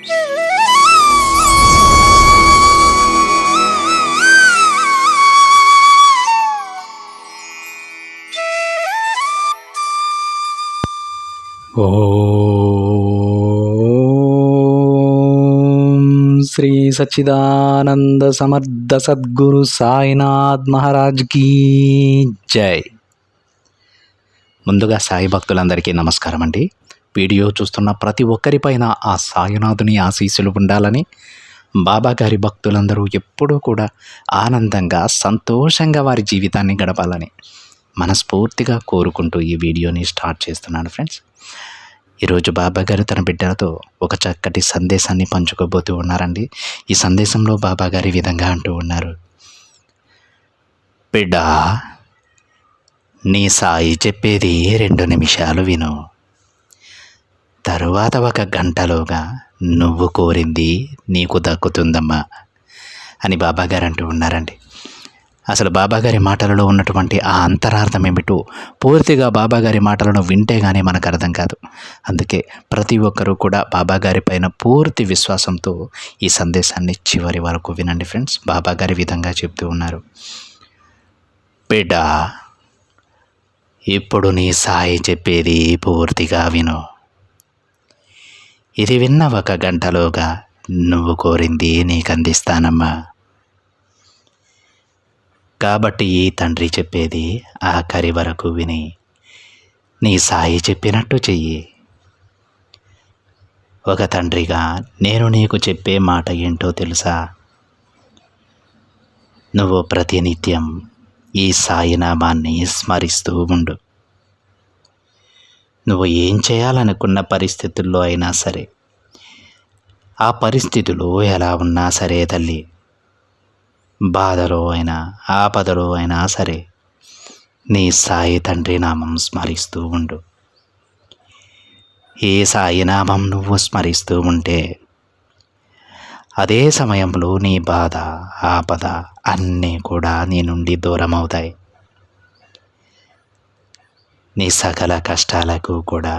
ఓం శ్రీ సచ్చిదానంద సమర్థ సద్గురు సాయినాథ్ మహారాజ్ కీ జై. ముందుగా సాయి భక్తులందరికీ నమస్కారం అండి. వీడియో చూస్తున్న ప్రతి ఒక్కరిపైన ఆ సాయినాథుని ఆశీస్సులు ఉండాలని, బాబా గారి భక్తులందరూ ఎప్పుడూ కూడా ఆనందంగా సంతోషంగా వారి జీవితాన్ని గడపాలని మనస్ఫూర్తిగా కోరుకుంటూ ఈ వీడియోని స్టార్ట్ చేస్తున్నాను ఫ్రెండ్స్. ఈరోజు బాబా గారు తన బిడ్డలతో ఒక చక్కటి సందేశాన్ని పంచుకోబోతూ ఉన్నారండి. ఈ సందేశంలో బాబా గారి విధంగా అంటూ ఉన్నారు, బిడ్డ, నీ సాయి చెప్పేది 2 నిమిషాలు విను. తరువాత 1 గంటలోగా నువ్వు కోరింది నీకు దక్కుతుందమ్మా అని బాబా గారు అంటూ ఉన్నారండి. అసలు బాబాగారి మాటలలో ఉన్నటువంటి ఆ అంతరార్థం ఏమిటో పూర్తిగా బాబాగారి మాటలను వింటే కానీ మనకు అర్థం కాదు. అందుకే ప్రతి ఒక్కరూ కూడా బాబాగారి పైన పూర్తి విశ్వాసంతో ఈ సందేశాన్ని చివరి వరకు వినండి ఫ్రెండ్స్. బాబాగారి విధంగా చెప్తూ ఉన్నారు, బిడ్డ, ఇప్పుడు నీ సాయి చెప్పేది పూర్తిగా విను. ఇది విన్న 1 గంటలోగా నువ్వు కోరింది నీకు అందిస్తానమ్మా. కాబట్టి ఈ తండ్రి చెప్పేది ఆఖరి వరకు విని నీ సాయి చెప్పినట్టు చెయ్యి. ఒక తండ్రిగా నేను నీకు చెప్పే మాట ఏంటో తెలుసా? నువ్వు ప్రతినిత్యం ఈ సాయినామాన్ని స్మరిస్తూ ఉండు. నువ్వు ఏం చేయాలనుకున్న పరిస్థితుల్లో అయినా సరే, ఆ పరిస్థితులు ఎలా ఉన్నా సరే తల్లి, బాధలో అయినా ఆపదలో అయినా సరే నీ సాయి తండ్రి నామం స్మరిస్తూ ఉండు. ఏ సాయి నామం నువ్వు స్మరిస్తూ ఉంటే అదే సమయంలో నీ బాధ ఆపద అన్నీ కూడా నీ నుండి దూరం అవుతాయి. నీ సకల కష్టాలకు కూడా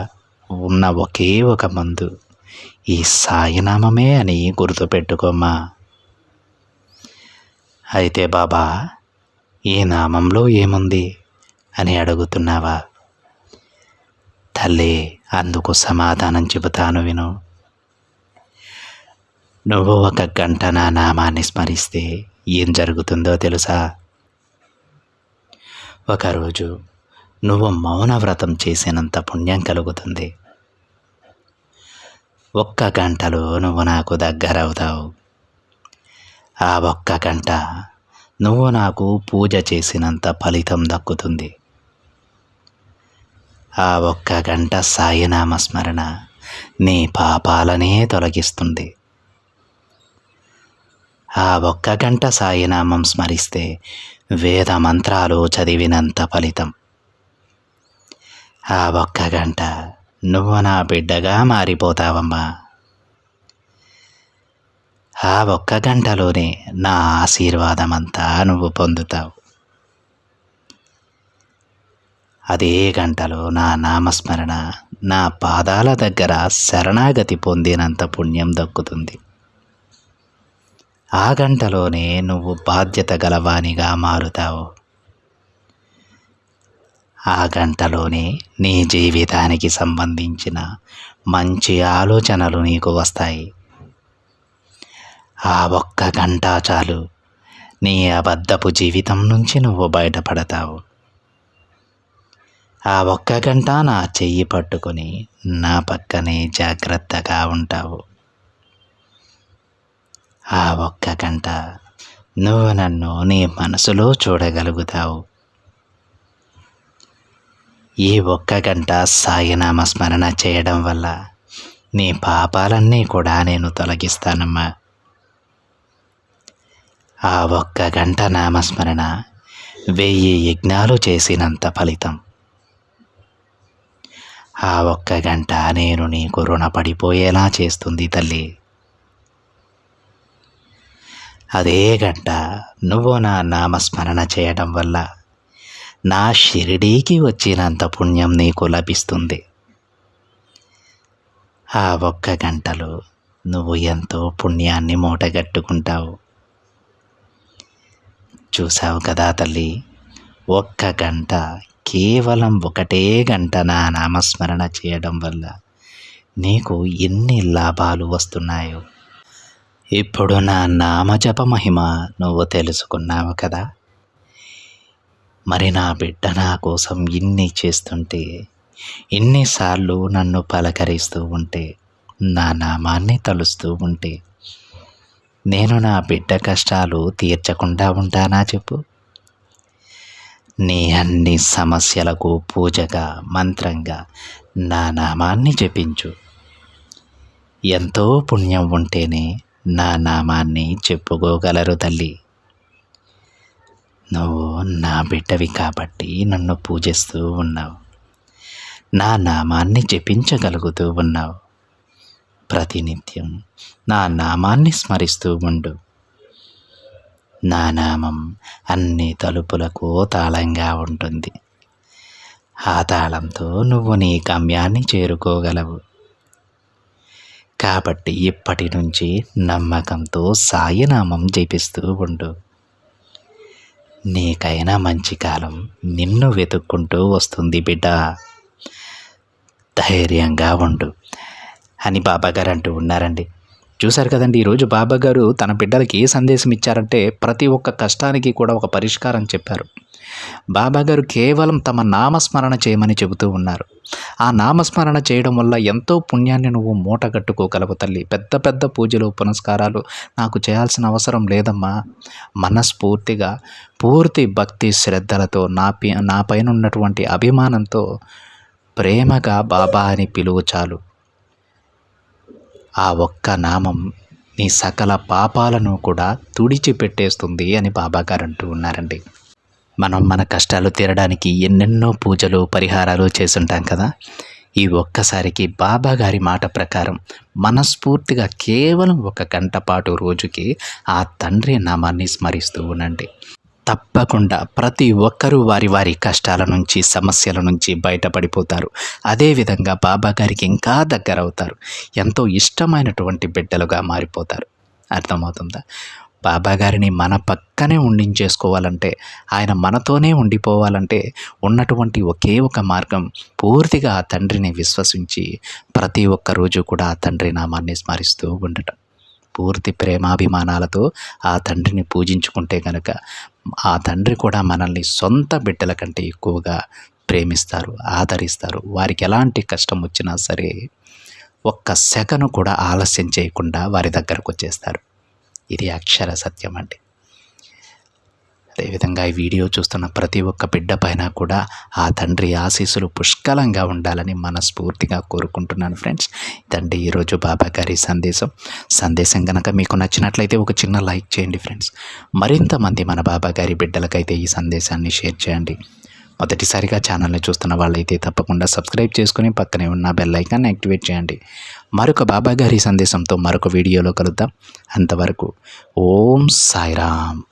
ఉన్న ఒకే ఒక మందు ఈ సాయినామమే అని గుర్తుపెట్టుకోమ్మా. అయితే బాబా, ఈ నామంలో ఏముంది అని అడుగుతున్నావా? తల్లి, అందుకు సమాధానం చెబుతాను విను. నువ్వు 1 గంట నా నామాన్ని స్మరిస్తే ఏం జరుగుతుందో తెలుసా? ఒకరోజు నువ్వు మౌన వ్రతం చేసినంత పుణ్యం కలుగుతుంది. 1 గంటలో నువ్వు నాకు దగ్గరవుతావు. ఆ 1 గంట నువ్వు నాకు పూజ చేసినంత ఫలితం దక్కుతుంది. ఆ 1 గంట సాయినామ స్మరణ నీ పాపాలనే తొలగిస్తుంది. ఆ 1 గంట సాయినామం స్మరిస్తే వేద మంత్రాలు చదివినంత ఫలితం. ఆ 1 గంట నువ్వు నా బిడ్డగా మారిపోతావమ్మా. ఆ 1 గంటలోనే నా ఆశీర్వాదమంతా నువ్వు పొందుతావు. అదే గంటలో నా నామస్మరణ నా పాదాల దగ్గర శరణాగతి పొందినంత పుణ్యం దక్కుతుంది. ఆ గంటలోనే నువ్వు బాధ్యత గలవానిగా మారుతావు. ఆ గంటలోనే నీ జీవితానికి సంబంధించిన మంచి ఆలోచనలు నీకు వస్తాయి. ఆ 1 గంట చాలు నీ అబద్ధపు జీవితం నుంచి నువ్వు బయటపడతావు. ఆ 1 గంట నా చెయ్యి పట్టుకొని నా పక్కనే జాగ్రత్తగా ఉంటావు. ఆ 1 గంట నువ్వు నన్ను నీ మనసులో చూడగలుగుతావు. ఈ 1 గంట సాయినామ స్మరణ చేయడం వల్ల నీ పాపాలన్నీ కూడా నేను తొలగిస్తానమ్మా. ఆ 1 గంట నామస్మరణ 1000 యజ్ఞాలు చేసినంత ఫలితం. ఆ 1 గంట నేను నీకు రుణపడిపోయేలా చేస్తుంది తల్లి. అదే గంట నువ్వు నా నామస్మరణ చేయడం వల్ల నా షిరిడీకి వచ్చినంత పుణ్యం నీకు లభిస్తుంది. ఆ 1 గంటలో నువ్వు ఎంతో పుణ్యాన్ని మూటగట్టుకుంటావు. చూసావు కదా తల్లి, ఒక్క గంట, కేవలం ఒకటే గంట నా నామస్మరణ చేయడం వల్ల నీకు ఎన్ని లాభాలు వస్తున్నాయో ఇప్పుడు నా నామజప మహిమ నువ్వు తెలుసుకున్నావు కదా. మరి నా బిడ్డ నా కోసం ఇన్ని చేస్తుంటే, ఇన్నిసార్లు నన్ను పలకరిస్తూ ఉంటే, నా నామాన్ని తలుస్తూ ఉంటే నేను నా బిడ్డ కష్టాలు తీర్చకుండా ఉంటానా చెప్పు. నీ అన్ని సమస్యలకు పూజగా, మంత్రంగా నా నామాన్ని జపించు. ఎంతో పుణ్యం ఉంటేనే నా నామాన్ని చెప్పుకోగలరు తల్లి. నువ్వు నా బిడ్డవి కాబట్టి నన్ను పూజిస్తూ ఉన్నావు, నా నామాన్ని జపించగలుగుతూ ఉన్నావు. ప్రతినిత్యం నా నామాన్ని స్మరిస్తూ ఉండు. నా నామం అన్ని తలుపులకు తాళంగా ఉంటుంది. ఆ తాళంతో నువ్వు నీ గమ్యాన్ని చేరుకోగలవు. కాబట్టి ఇప్పటి నుంచి నమ్మకంతో సాయినామం జపిస్తూ ఉండు. నీకైనా మంచి కాలం నిన్ను వెతుక్కుంటూ వస్తుంది బిడ్డ. ధైర్యంగా ఉండు అని బాబాగారు అంటూ ఉన్నారండి. చూశారు కదండి, ఈరోజు బాబాగారు తన బిడ్డలకి ఏ సందేశం ఇచ్చారంటే ప్రతి ఒక్క కష్టానికి కూడా ఒక పరిష్కారం చెప్పారు. బాబాగారు కేవలం తమ నామస్మరణ చేయమని చెబుతూ ఉన్నారు. ఆ నామస్మరణ చేయడం వల్ల ఎంతో పుణ్యాన్ని నువ్వు మూటగట్టుకోగలవు తల్లి. పెద్ద పెద్ద పూజలు పునస్కారాలు నాకు చేయాల్సిన అవసరం లేదమ్మా. మనస్ఫూర్తిగా పూర్తి భక్తి శ్రద్ధలతో నా పైన ఉన్నటువంటి అభిమానంతో ప్రేమగా బాబా అని పిలువు చాలు. ఆ ఒక్క నామం నీ సకల పాపాలను కూడా తుడిచిపెట్టేస్తుంది అని బాబాగారు అంటూ ఉన్నారండి. మనం మన కష్టాలు తీరడానికి ఎన్నెన్నో పూజలు పరిహారాలు చేసుంటాం కదా. ఈ ఒక్కసారికి బాబాగారి మాట ప్రకారం మనస్ఫూర్తిగా కేవలం 1 గంట పాటు రోజుకి ఆ తండ్రి నామాన్ని స్మరిస్తూ ఉండండి. తప్పకుండా ప్రతి ఒక్కరూ వారి వారి కష్టాల నుంచి, సమస్యల నుంచి బయటపడిపోతారు. అదేవిధంగా బాబాగారికి ఇంకా దగ్గర అవుతారు. ఎంతో ఇష్టమైనటువంటి బిడ్డలుగా మారిపోతారు. అర్థమవుతుందా? బాబాగారిని మన పక్కనే ఉండించేసుకోవాలంటే, ఆయన మనతోనే ఉండిపోవాలంటే ఉన్నటువంటి ఒకే ఒక మార్గం పూర్తిగా ఆ తండ్రిని విశ్వసించి ప్రతి ఒక్క రోజు కూడా ఆ తండ్రి నామాన్ని స్మరిస్తూ ఉండటం. పూర్తి ప్రేమాభిమానాలతో ఆ తండ్రిని పూజించుకుంటే కనుక ఆ తండ్రి కూడా మనల్ని సొంత బిడ్డల కంటే ఎక్కువగా ప్రేమిస్తారు, ఆదరిస్తారు. వారికి ఎలాంటి కష్టం వచ్చినా సరే ఒక్క సెకను కూడా ఆలస్యం చేయకుండా వారి దగ్గరకు వచ్చేస్తారు. ఇది అక్షర సత్యం అండి. అదేవిధంగా ఈ వీడియో చూస్తున్న ప్రతి ఒక్క బిడ్డ పైన కూడా ఆ తండ్రి ఆశీస్సులు పుష్కలంగా ఉండాలని మనస్ఫూర్తిగా కోరుకుంటున్నాను ఫ్రెండ్స్. ఇదండి ఈరోజు బాబాగారి సందేశం కనుక మీకు నచ్చినట్లయితే ఒక చిన్న లైక్ చేయండి ఫ్రెండ్స్. మరింత మంది మన బాబాగారి బిడ్డలకైతే ఈ సందేశాన్ని షేర్ చేయండి. మొదటిసారిగా ఛానల్ని చూస్తున్న వాళ్ళైతే తప్పకుండా సబ్స్క్రైబ్ చేసుకుని పక్కనే ఉన్న బెల్ ఐకాన్ని యాక్టివేట్ చేయండి. మరొక బాబాగారి సందేశంతో మరొక వీడియోలో కలుద్దాం. అంతవరకు ఓం సాయిరామ్.